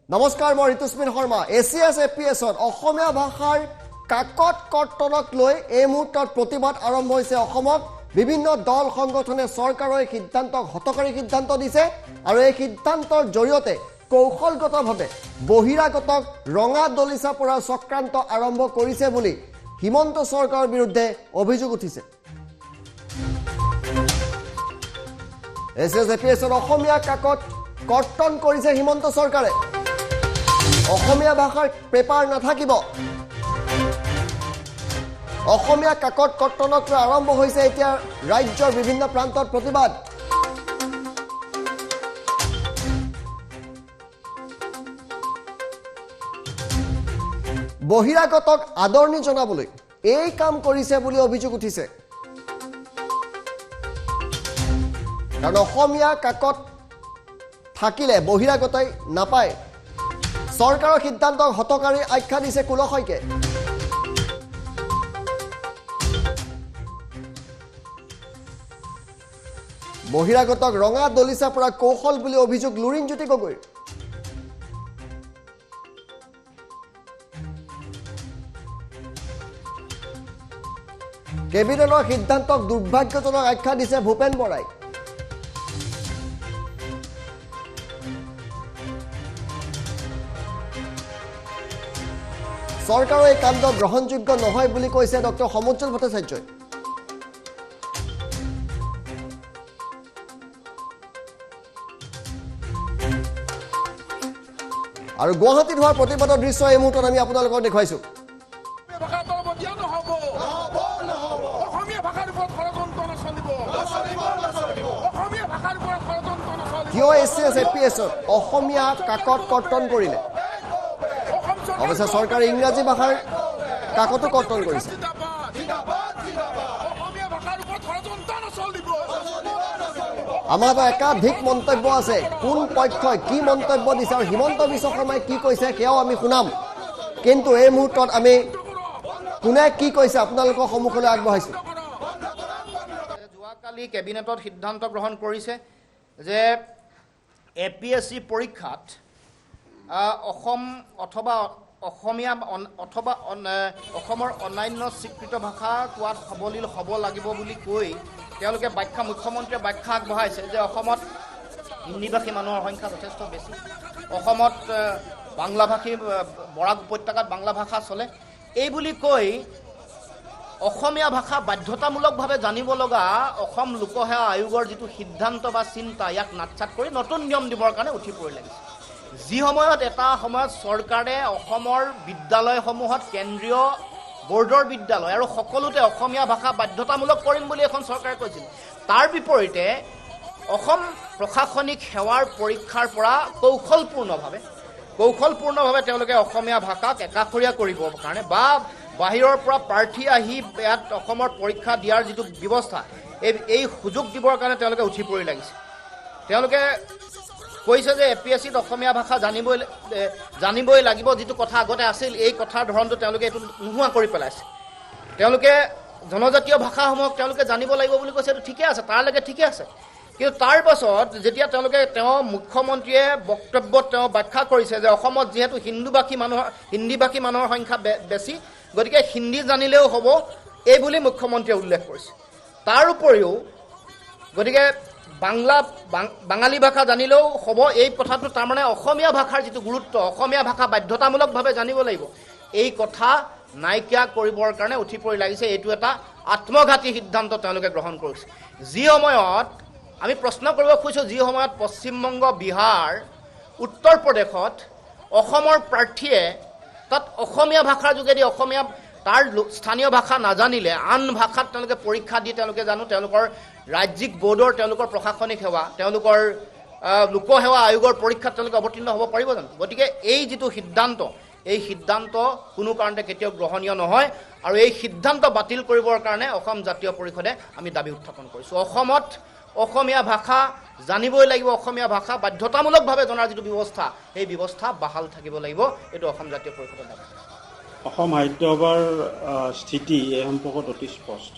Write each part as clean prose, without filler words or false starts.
নমস্কাৰ মই ঋতুস্মিন শৰ্মা এছিএছ এপিএছত অসমীয়া ভাষাৰ কাকত কৰ্তনক লৈ এই মুহূৰ্তত প্ৰতিবাদ আৰম্ভ হৈছে অসমত বিভিন্ন দল সংগঠনে চৰকাৰৰ সিদ্ধান্তক হতকাৰী সিদ্ধান্ত দিছে আৰু এই সিদ্ধান্তৰ জৰিয়তে কৌশলগতভাৱে বহিৰাগতক ৰঙা দলিচা পৰা চক্ৰান্ত আৰম্ভ কৰিছে বুলি হিমন্ত চৰকাৰৰ বিৰুদ্ধে অভিযোগ উঠিছে এছিএছ এপিএছত অসমীয়া কাকত কৰ্তন কৰিছে হিমন্ত চৰকাৰে অসমীয়া ভাষাৰ পেপাৰ নাথাকিব অসমীয়া কাকত কৰ্তনক লৈ আৰম্ভ হৈছে এতিয়া ৰাজ্যৰ বিভিন্ন প্ৰান্তত প্ৰতিবাদ বহিৰাগতক আদৰণি জনাবলৈ এই কাম কৰিছে বুলি অভিযোগ উঠিছে কাৰণ অসমীয়া কাকত থাকিলে বহিৰাগতই নাপায় চৰকাৰৰ সিদ্ধান্তক হতকাৰী আখ্যা দিছে কুলশইকে বহিৰাগতক ৰঙা দলিচা পৰা কৌশল বুলি অভিযোগ লুৰিণজ্যোতি গগৈ কেবিনেটৰ সিদ্ধান্তক দুৰ্ভাগ্যজনক আখ্যা দিছে ভূপেন বৰাই চৰকাৰৰ এই কাণ্ড গ্ৰহণযোগ্য নহয় বুলি কৈছে ডক্টৰ সমুজ্জ্বল ভট্টাচাৰ্যই আৰু গুৱাহাটীত হোৱা প্ৰতিবাদৰ দৃশ্য এই মুহূৰ্তত আমি আপোনালোকক দেখুৱাইছো কিয় এছিএছ এপিএছত অসমীয়া কাকত কৰ্তন কৰিলে অৱশ্যে চৰকাৰে ইংৰাজী ভাষাৰ কাকতো কৰ্তন কৰিছে আমাৰ একাধিক মন্তব্য আছে কোন পক্ষই কি মন্তব্য দিছে আৰু হিমন্ত বিশ্ব শৰ্মাই কি কৈছে সেয়াও আমি শুনাম কিন্তু এই মুহূৰ্তত আমি কোনে কি কৈছে আপোনালোকৰ সন্মুখলৈ আগবঢ়াইছো যোৱাকালি কেবিনেটত সিদ্ধান্ত গ্ৰহণ কৰিছে যে এপিএছচি পৰীক্ষাত অসম অথবা অসমীয়া অথবা অসমৰ অন্যান্য স্বীকৃত ভাষা কোৱাত সাৱলীল হ'ব লাগিব বুলি কৈ তেওঁলোকে মুখ্যমন্ত্ৰীয়ে ব্যাখ্যা আগবঢ়াইছে যে অসমত হিন্দীভাষী মানুহৰ সংখ্যা যথেষ্ট বেছি অসমত বাংলাভাষী বৰাক উপত্যকাত বাংলা ভাষা চলে এই বুলি কৈ অসমীয়া ভাষা বাধ্যতামূলকভাৱে জানিব লগা অসম লোকসেৱা আয়োগৰ যিটো সিদ্ধান্ত বা চিন্তা ইয়াক নাটচাট কৰি নতুন নিয়ম দিবৰ কাৰণে উঠি পৰি লাগিছে যি সময়ত এটা সময়ত চৰকাৰে অসমৰ বিদ্যালয়সমূহত কেন্দ্ৰীয় বোৰ্ডৰ বিদ্যালয় আৰু সকলোতে অসমীয়া ভাষা বাধ্যতামূলক কৰিম বুলি এখন চৰকাৰে কৈছিল তাৰ বিপৰীতে অসম প্ৰশাসনিক সেৱাৰ পৰীক্ষাৰ পৰা কৌশলপূৰ্ণভাৱে তেওঁলোকে অসমীয়া ভাষাক একাষৰীয়া কৰিবৰ কাৰণে বা বাহিৰৰ পৰা প্ৰাৰ্থী আহি ইয়াত অসমৰ পৰীক্ষা দিয়াৰ যিটো ব্যৱস্থা এই সুযোগ দিবৰ কাৰণে তেওঁলোকে উঠি পৰি লাগিছে তেওঁলোকে কৈছে যে এপিএছচিত অসমীয়া ভাষা জানিবই লাগিব যিটো কথা আগতে আছিল এই কথাৰ ধৰণটো তেওঁলোকে এইটো নোহোৱা কৰি পেলাইছে তেওঁলোকে জনজাতীয় ভাষাসমূহক তেওঁলোকে জানিব লাগিব বুলি কৈছে এইটো ঠিকে আছে তাৰলৈকে ঠিকে আছে কিন্তু তাৰ পাছত যেতিয়া মুখ্যমন্ত্ৰীয়ে বক্তব্যত ব্যাখ্যা কৰিছে যে অসমত যিহেতু হিন্দীভাষী মানুহৰ সংখ্যা বেছি গতিকে হিন্দী জানিলেও হ'ব এই বুলি মুখ্যমন্ত্ৰীয়ে উল্লেখ কৰিছে তাৰ উপৰিও গতিকে বাঙালী ভাষা জানিলেও হ'ব এই কথাটো তাৰমানে অসমীয়া ভাষাৰ যিটো গুৰুত্ব অসমীয়া ভাষা বাধ্যতামূলকভাৱে জানিব লাগিব এই কথা নাইকিয়া কৰিবৰ কাৰণে উঠি পৰি লাগিছে এইটো এটা আত্মঘাতী সিদ্ধান্ত তেওঁলোকে গ্ৰহণ কৰিছে যি সময়ত আমি প্ৰশ্ন কৰিব খুজিছোঁ যি সময়ত পশ্চিমবংগ বিহাৰ উত্তৰ প্ৰদেশত অসমৰ প্ৰাৰ্থীয়ে তাত অসমীয়া ভাষাৰ যোগেদি তাৰ স্থানীয় ভাষা নাজানিলে আন ভাষাত তেওঁলোকে পৰীক্ষা দি তেওঁলোকে তেওঁলোকৰ ৰাজ্যিক বোৰ্ডৰ তেওঁলোকৰ প্ৰশাসনিক সেৱা তেওঁলোকৰ লোকসেৱা আয়োগৰ পৰীক্ষাত তেওঁলোকে অৱতীৰ্ণ হ'ব পাৰিব জানো গতিকে এই যিটো সিদ্ধান্ত এই সিদ্ধান্ত কোনো কাৰণতে কেতিয়াও গ্ৰহণীয় নহয় আৰু এই সিদ্ধান্ত বাতিল কৰিবৰ কাৰণে অসম জাতীয় পৰিষদে আমি দাবী উত্থাপন কৰিছোঁ অসমত অসমীয়া ভাষা জানিবই লাগিব অসমীয়া ভাষা বাধ্যতামূলকভাৱে জনাৰ যিটো ব্যৱস্থা সেই ব্যৱস্থা বাহাল থাকিব লাগিব এইটো অসম জাতীয় পৰিষদৰ দাবী অসম সাহিত্য সভাৰ স্থিতি এই সম্পৰ্কত অতি স্পষ্ট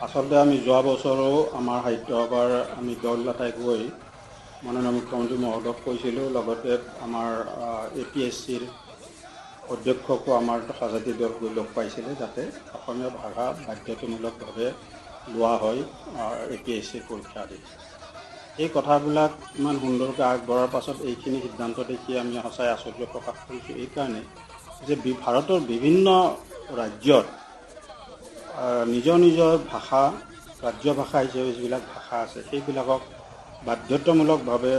আচলতে আমি যোৱা বছৰো আমাৰ সাহিত্য সভাৰ আমি দল এটাই গৈ মাননীয় মুখ্যমন্ত্ৰী মহোদয়ক কৈছিলোঁ, লগতে আমাৰ APSCৰ অধ্যক্ষকো আমাৰ সজাতি দল গৈ লগ পাইছিলে, যাতে অসমীয়া ভাষা বাধ্যতামূলকভাৱে লোৱা হয় APSCৰ পৰীক্ষা দি। এই কথাবিলাক ইমান সুন্দৰকৈ আগবঢ়াৰ পাছত এইখিনি সিদ্ধান্ত দেখি আমি সঁচাই আশ্চৰ্য প্ৰকাশ কৰিছোঁ এইকাৰণে যে ভাৰতৰ বিভিন্ন ৰাজ্যত নিজৰ নিজৰ ভাষা, ৰাজ্য ভাষা হিচাপে যিবিলাক ভাষা আছে সেইবিলাকক বাধ্যতামূলকভাৱে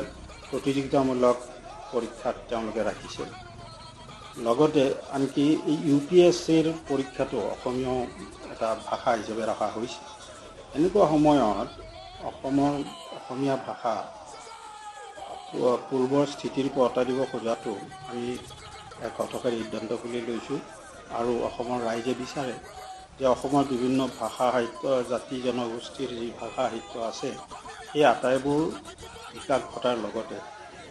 প্ৰতিযোগিতামূলক পৰীক্ষাত তেওঁলোকে ৰাখিছে। লগতে আনকি এই UPSCৰ পৰীক্ষাটো অসমীয়া এটা ভাষা হিচাপে ৰখা হৈছে। এনেকুৱা সময়ত অসমীয়া ভাষা পূৰ্বৰ স্থিতিৰ পৰা আঁতৰাই দিব খোজাটো আমি এক হঠকাৰী সিদ্ধান্ত বুলি লৈছোঁ। আৰু অসমৰ ৰাইজে বিচাৰে যে অসমৰ বিভিন্ন ভাষা সাহিত্য, জাতি জনগোষ্ঠীৰ যি ভাষা সাহিত্য আছে সেই আটাইবোৰ বিকাশ ঘটাৰ লগতে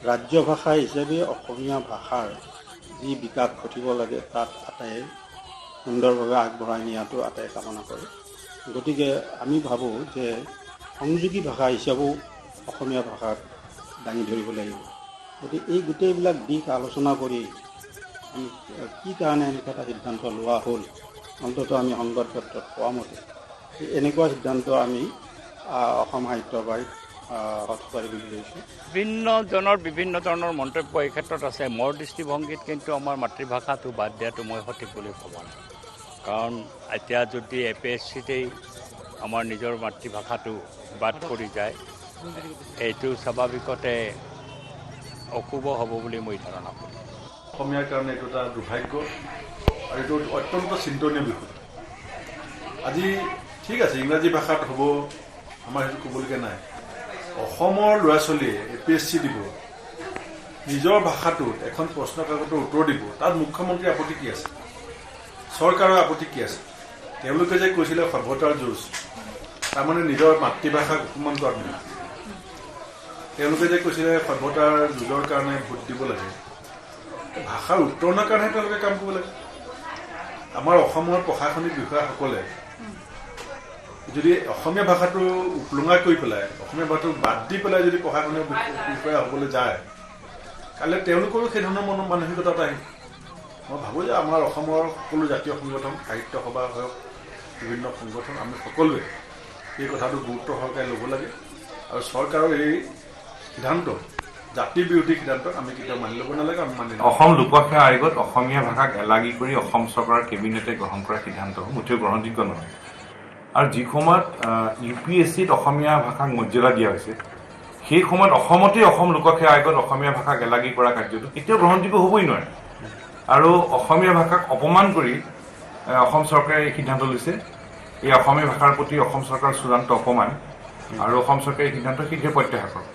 ৰাজ্য ভাষা হিচাপে অসমীয়া ভাষাৰ যি বিকাশ ঘটিব লাগে তাত আটাইয়ে সুন্দৰভাৱে আগবঢ়াই নিয়াটো আটাইয়ে কামনা কৰে। গতিকে আমি ভাবোঁ যে সংযোগী ভাষা হিচাপেও অসমীয়া ভাষাক দাঙি ধৰিব লাগিব। গতিকে এই গোটেইবিলাক দিশ আলোচনা কৰি আমি কি কাৰণে এনেকুৱা এটা সিদ্ধান্ত লোৱা হ'ল, অন্ততঃ আমি সংবাদ পত্ৰত পোৱা মতে এনেকুৱা সিদ্ধান্ত আমি অসম সাহিত্য সভাই হঠকাৰী বুলি লৈছোঁ। বিভিন্ন ধৰণৰ মন্তব্য এই ক্ষেত্ৰত আছে। মোৰ দৃষ্টিভংগীত কিন্তু আমাৰ মাতৃভাষাটো বাদ দিয়াটো মই সঠিক বুলি ভবা নাই। কাৰণ এতিয়া যদি APSCতেই আমাৰ নিজৰ মাতৃভাষাটো বাদ পৰি যায়, এইটো স্বাভাৱিকতে অশুভ হ'ব বুলি মই ধাৰণা কৰোঁ। অসমীয়াৰ কাৰণে এইটো এটা দুৰ্ভাগ্য আৰু এইটো অত্যন্ত চিন্তনীয় বিষয়। আজি ঠিক আছে, ইংৰাজী ভাষাত হ'ব, আমাৰ সেইটো ক'বলগীয়া নাই। অসমৰ ল'ৰা ছোৱালীয়ে APSC দিব, নিজৰ ভাষাটোত এখন প্ৰশ্ন কাকতৰ উত্তৰ দিব, তাত মুখ্যমন্ত্ৰীৰ আপত্তি কি আছে? চৰকাৰৰ আপত্তি কি আছে? তেওঁলোকে যে কৈছিলে সভ্যতাৰ যুঁজ, তাৰমানে নিজৰ মাতৃভাষাক অপমান কৰাত নহয়। তেওঁলোকে যে কৈছিলে সভ্যতাৰ যুঁজৰ কাৰণে ভোট দিব লাগে, ভাষাৰ উত্তৰণৰ কাৰণেহে তেওঁলোকে কাম কৰিব লাগে। আমাৰ অসমৰ প্ৰশাসনিক বিষয়াসকলে যদি অসমীয়া ভাষাটো উপলুঙা কৰি পেলাই, অসমীয়া ভাষাটো বাদ দি পেলাই যদি প্ৰশাসনিক বিষয়া হ'বলৈ যায়, কাইলৈ তেওঁলোকৰো সেই ধৰণৰ মানসিকতা এটা আহিব। মই ভাবোঁ যে আমাৰ অসমৰ সকলো জাতীয় সংগঠন, সাহিত্য সভা হওক, বিভিন্ন সংগঠন, আমি সকলোৱে এই কথাটো গুৰুত্ব সহকাৰে ল'ব লাগে। আৰু চৰকাৰৰ এই সিদ্ধান্ত, জাতি বিৰোধী সিদ্ধান্তক আমি কেতিয়াও মানি ল'ব নালাগে। আমি মানি অসম লোকসেৱা আয়োগত অসমীয়া ভাষাক এলাগি কৰি অসম চৰকাৰৰ কেবিনেটে গ্ৰহণ কৰা সিদ্ধান্ত মুঠেও গ্ৰহণযোগ্য নহয়। আৰু যি সময়ত UPSCত অসমীয়া ভাষাক মৰ্যাদা দিয়া হৈছে, সেই সময়ত অসমতেই অসম লোকসেৱা আয়োগত অসমীয়া ভাষাক এলাগি কৰা কাৰ্যটো কেতিয়াও গ্ৰহণযোগ্য হ'বই নোৱাৰে। আৰু অসমীয়া ভাষাক অপমান কৰি অসম চৰকাৰে এই সিদ্ধান্ত লৈছে। এই অসমীয়া ভাষাৰ প্ৰতি অসম চৰকাৰৰ চূড়ান্ত অপমান, আৰু অসম চৰকাৰে এই সিদ্ধান্ত শীঘ্ৰে প্ৰত্যাহাৰ কৰক।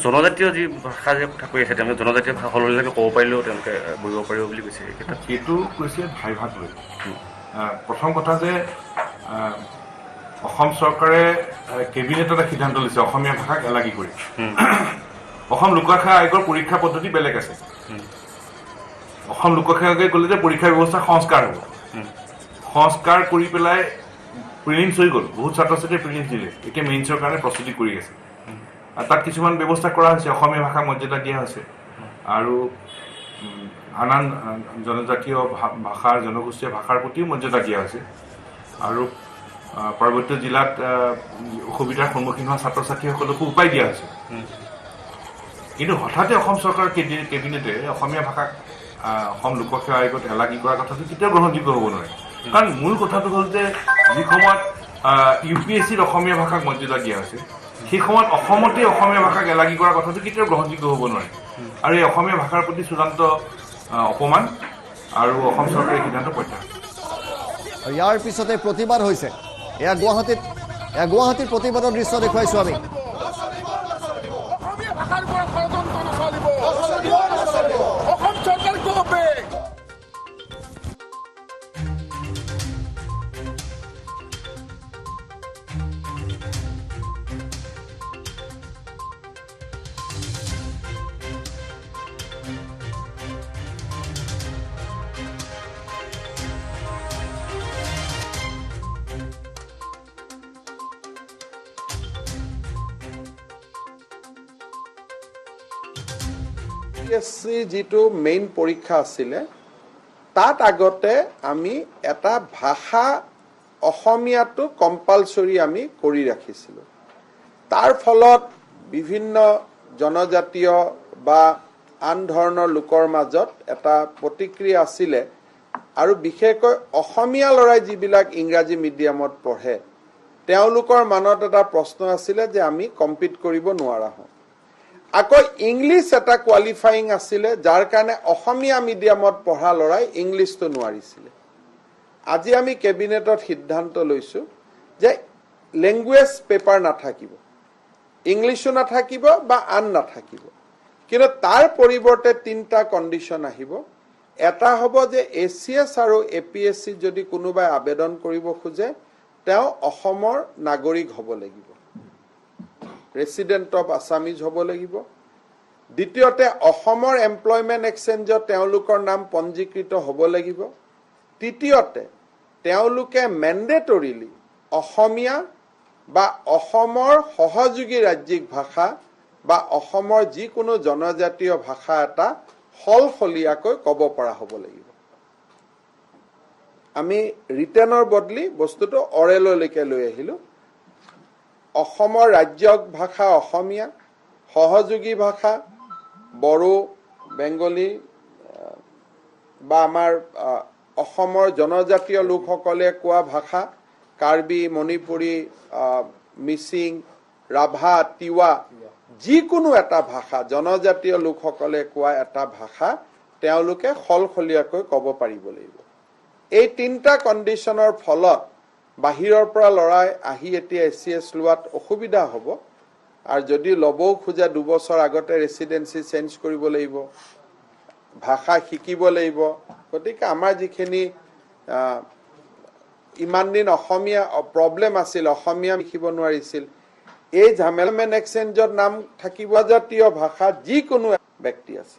জনজাতীয় যি ভাষা যে কথা কৈ আছে, তেওঁলোকে জনজাতীয় ভাষা সলনিলৈকে ক'ব পাৰিলেও তেওঁলোকে বুজিব পাৰিব বুলি কৈছে। সেইটো কৈছে ভাগ লৈ। প্ৰথম কথা যে অসম চৰকাৰে কেবিনেটত এটা সিদ্ধান্ত লৈছে অসমীয়া ভাষাক এলাগি কৰি। অসম লোকসেৱা আয়োগৰ পৰীক্ষা পদ্ধতি বেলেগ আছে। অসম লোকসেৱা আয়োগে ক'লে যে পৰীক্ষাৰ ব্যৱস্থা সংস্কাৰ হ'ব। সংস্কাৰ কৰি পেলাই প্ৰিলিমছ হৈ গ'ল, বহুত ছাত্ৰ ছাত্ৰীয়ে প্ৰিলিমছ দিলে, এতিয়া মেইনছৰ কাৰণে প্ৰস্তুতি কৰি আছে। আৰু তাত কিছুমান ব্যৱস্থা কৰা হৈছে, অসমীয়া ভাষাক মৰ্যাদা দিয়া হৈছে, আৰু আন জনজাতীয় ভাষাৰ, জনগোষ্ঠীয় ভাষাৰ প্ৰতিও মৰ্যাদা দিয়া হৈছে। আৰু পাৰ্বত্য জিলাত অসুবিধাৰ সন্মুখীন হোৱা ছাত্ৰ ছাত্ৰীসকলকো উপায় দিয়া হৈছে। কিন্তু হঠাতে অসম চৰকাৰৰ কেবিনেটে অসমীয়া ভাষাক অসম লোকসেৱা আয়োগত এলাগি কৰা কথাটো কেতিয়াও গ্ৰহণযোগ্য হ'ব নোৱাৰে। কাৰণ মূল কথাটো হ'ল যে যি সময়ত UPSCত অসমীয়া ভাষাক মৰ্যাদা দিয়া হৈছে, সেই সময়ত অসমতে অসমীয়া ভাষাক এলাগি কৰা কথাটো কেতিয়াও গ্ৰহণযোগ্য হ'ব নোৱাৰে। আৰু এই অসমীয়া ভাষাৰ প্ৰতি চূড়ান্ত অপমান, আৰু অসম চৰকাৰে সিদ্ধান্ত প্ৰত্যাহাৰ। আৰু ইয়াৰ পিছতে প্ৰতিবাদ হৈছে। এয়া গুৱাহাটীৰ প্ৰতিবাদৰ দৃশ্য দেখুৱাইছোঁ আমি। APSC যিটো মেইন পৰীক্ষা আছিলে তাত আগতে আমি এটা ভাষা অসমীয়াটো কম্পালসৰি আমি কৰি ৰাখিছিলোঁ তাৰ ফলত বিভিন্ন জনজাতীয় বা আন ধৰণৰ লোকৰ মাজত এটা প্ৰতিক্ৰিয়া আছিলে আৰু বিশেষকৈ অসমীয়া ল'ৰাই যিবিলাক ইংৰাজী মিডিয়ামত পঢ়ে তেওঁলোকৰ মনত এটা প্ৰশ্ন আছিলে যে আমি কম্পিট কৰিব নোৱাৰা হওঁ আকৌ ইংলিছ এটা কোৱালিফাইং আছিলে যাৰ কাৰণে অসমীয়া মিডিয়ামত পঢ়া ল'ৰাই ইংলিছটো নোৱাৰিছিলে আজি আমি কেবিনেটত সিদ্ধান্ত লৈছো যে ল্যাঙ্গুৱেজ পেপাৰ নাথাকিব ইংলিছো নাথাকিব বা আন নাথাকিব কিন্তু তাৰ পৰিৱৰ্তে তিনটা কণ্ডিশ্যন আহিব এটা হ'ব যে ACS আৰু APSC যদি কোনোবাই আবেদন কৰিব খোজে তেওঁ অসমৰ নাগৰিক হ'ব লাগিব ৰেসিডেন্ট অফ আসামিজ হ'ব লাগিব দ্বিতীয়তে অসমৰ এমপ্লয়মেন্ট এক্সচেঞ্জত তেওঁলোকৰ নাম পঞ্জীকৃত হ'ব লাগিব তৃতীয়তে তেওঁলোকে ম্যান্ডেটৰিলি অসমীয়া বা অসমৰ সহযোগী ৰাজ্যিক ভাষা বা অসমৰ যিকোনো জনজাতীয় ভাষা এটা হলফলীয়াকৈ ক'ব পৰা হ'ব লাগিব আমি ৰিটেনৰ বদলি বস্তুটো অৰেললৈকে লৈ আহিলো অসমৰ ৰাজ্যিক ভাষা অসমীয়া সহযোগী ভাষা বড়ো বেংগলী বা আমাৰ অসমৰ জনজাতীয় লোকসকলে কোৱা ভাষা কাৰ্বি মণিপুৰী মিচিং ৰাভা তিৱা যিকোনো এটা ভাষা জনজাতীয় লোকসকলে কোৱা এটা ভাষা তেওঁলোকে হলফলীয়াকৈ ক'ব পাৰিব লাগিব এই তিনটা কণ্ডিশ্যনৰ ফলত বাহিৰৰ পৰা লৰাই আহি এতিয়া ACS লোৱাত অসুবিধা হ'ব আৰু যদি ল'বও খোজে 2 বছৰ আগতে ৰেসিডেন্সি চেঞ্জ কৰিব লাগিব ভাষা শিকিব লাগিব গতিকে আমাৰ যিখিনি ইমান দিন অসমীয়া প্ৰবলেম আছিল অসমীয়া লিখিব নোৱাৰিছিল এই ঝামেলমেন এক্সচেঞ্জৰ নাম থাকিব জাতীয় ভাষা যিকোনো ব্যক্তি আছে